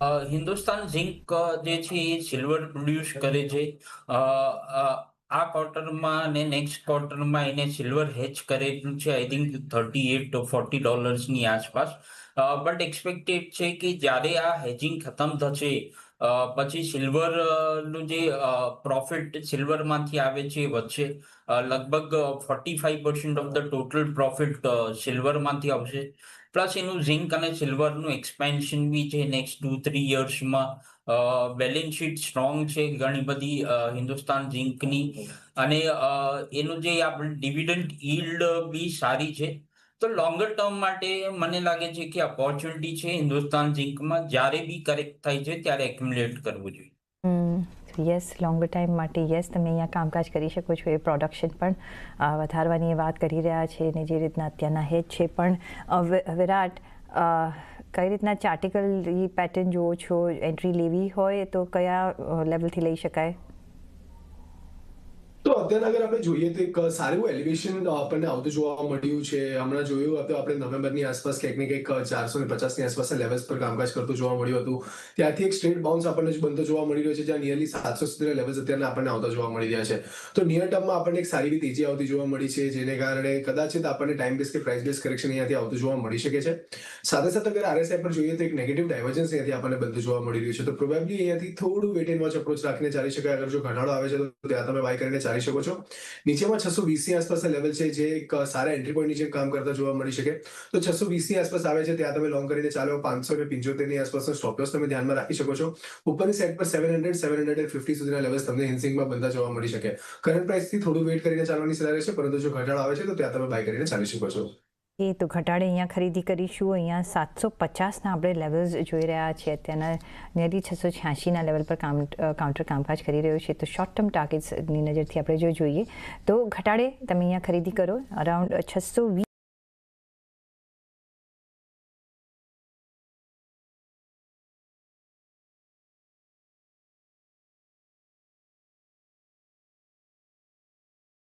Hindustan zinc જે છે એ silver produce કરે છે. આ ક્વાર્ટરમાં અને નેક્સ્ટ ક્વાર્ટરમાં એને સિલ્વર હેચ કરેલું છે, આઈ થિંક $38 to $40 આસપાસ. બટ એક્સપેક્ટેડ છે કે જ્યારે આ હેજિંગ ખતમ થશે, પછી સિલ્વર નું જે પ્રોફિટ સિલ્વરમાંથી આવે છે એ વધશે. લગભગ 45% ઓફ ધ ટોટલ પ્રોફિટ સિલ્વરમાંથી આવશે. પ્લસ એનું ઝિંક અને સિલ્વરનું એક્સપેન્શન બી છે નેક્સ્ટ 2-3 યર્સમાં. બેલેન્સ શીટ સ્ટ્રોંગ છે ઘણી બધી હિન્દુસ્તાન ઝિંકની. અને એનું જે આપણે ડિવિડન્ડ યીલ્ડ બી સારી છે. તો લોંગર ટર્મ માટે મને લાગે છે કે ઓપોર્ચ્યુનિટી છે હિન્દુસ્તાન ઝિંકમાં. જ્યારે બી કરેક્ટ થાય છે ત્યારે એક્યુમ્યુલેટ કરવું જોઈએ. યસ, લોંગર ટાઈમ માટે યસ, તમે અહીંયા કામકાજ કરી શકો છો. એ પ્રોડક્શન પણ વધારવાની એ વાત કરી રહ્યા છે, અને જે રીતના અત્યારના હેજ છે પણ વિરાટ, કઈ રીતના ચાર્ટિકલ પેટર્ન જુઓ છો? એન્ટ્રી લેવી હોય તો કયા લેવલથી લઈ શકાય? તો અત્યારે અગર આપણે જોઈએ તો એક સારું એવું એલિવેશન આપણને આવતું જોવા મળ્યું છે. હમણાં જોયું હતું આપણે નવેમ્બરની આસપાસ ક્યાંક ને ક્યાંક 450ની આસપાસના લેવલ્સ પર કામકાજ કરતું જોવા મળ્યું હતું. ત્યાંથી એક સ્ટ્રેટ બાઉન્સ આપણને બનતો જોવા મળી રહ્યો છે, જ્યાં નિયરલી 700 સુધીના લેવલ્સ અત્યારે આપણને આવતા જોવા મળી રહ્યા છે. તો નિયર ટર્મમાં આપણને એક સારી એવી તેજી આવતી જોવા મળી છે, જેને કારણે કદાચિત આપણને ટાઈમ બેઝ કે પ્રાઇસ બેઝ કરેક્શન અહીંયાથી આવતું જોવા મળી શકે છે. સાથે સાથે અગર આરએસઆઈ પર જોઈએ તો એક નેગેટિવ ડાયવર્જન્સ અહીંયાથી આપણને બનતું જોવા મળી રહ્યું છે. તો પ્રોબેબલી અહીંયાથી થોડું વેટ એન્ડ વોચ અપ્રોચ રાખીને ચાલી શકાય. અગર જો ઘટાડો આવે છે તો ત્યાં તમે બાય કરીને ચાલી શકો છો. નીચેમાં 620 ની આસપાસના લેવલ છે, જે એક સારા એન્ટ્રી પોઈન્ટ નીચે કામ કરતા જોવા મળી શકે. તો 620 ની આસપાસ આવે છે, ત્યાં તમે લોંગ કરીને ચાલો. 575 ની આસપાસનો સ્ટોપ લોસ તમે ધ્યાનમાં રાખી શકો છો. ઉપરની સાઈડ પર 700-750 સુધીના લેવલ્સ તમને હિન્સિંગમાં બનતા જોવા મળી શકે. કરંટ પ્રાઇસથી થોડું વેટ કરીને ચાલવાની સલાહ રહેશે, પરંતુ જો ઘટાડો આવે છે તો ત્યાં તમે બાય કરીને ચાલી શકો છો. એ તો ઘટાડે અહીંયા ખરીદી કરીશું. અહીંયા 750ના આપણે લેવલ્સ જોઈ રહ્યા છીએ. અત્યારના નિયરલી 686ના લેવલ પર કાઉન્ટર કામકાજ કરી રહ્યું છે. તો શોર્ટ ટર્મ ટાર્ગેટ્સની નજરથી આપણે જો જોઈએ તો ઘટાડે તમે અહીંયા ખરીદી કરો અરાઉન્ડ 620